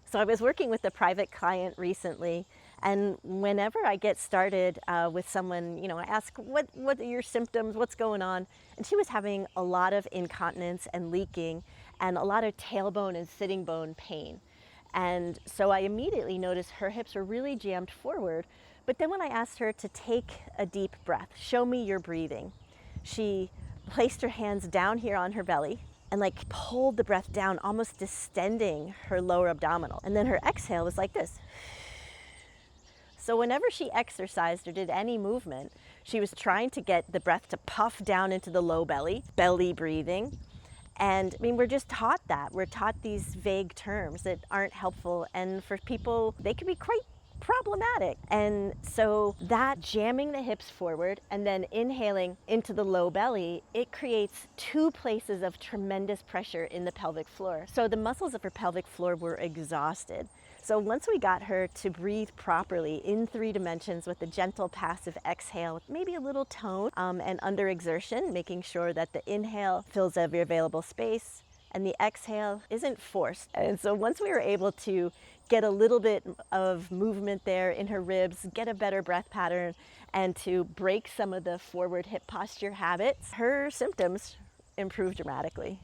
So I was working with a private client recently, and whenever I get started with someone, I ask, what are your symptoms, what's going on? And she was having a lot of incontinence and leaking and a lot of tailbone and sitting bone pain. And so I immediately noticed her hips were really jammed forward. But then when I asked her to take a deep breath, show me your breathing, she placed her hands down here on her belly and like pulled the breath down, almost distending her lower abdominal. And then her exhale was like this. So whenever she exercised or did any movement, she was trying to get the breath to puff down into the low belly, belly breathing. And I mean, we're just taught that. We're taught these vague terms that aren't helpful. And for people, they can be quite problematic. And so that jamming the hips forward and then inhaling into the low belly, it creates two places of tremendous pressure in the pelvic floor. So the muscles of her pelvic floor were exhausted. So once we got her to breathe properly in 3 dimensions with a gentle passive exhale, with maybe a little tone and under exertion, making sure that the inhale fills every available space and the exhale isn't forced. And so once we were able to get a little bit of movement there in her ribs, get a better breath pattern, and to break some of the forward hip posture habits, her symptoms improved dramatically.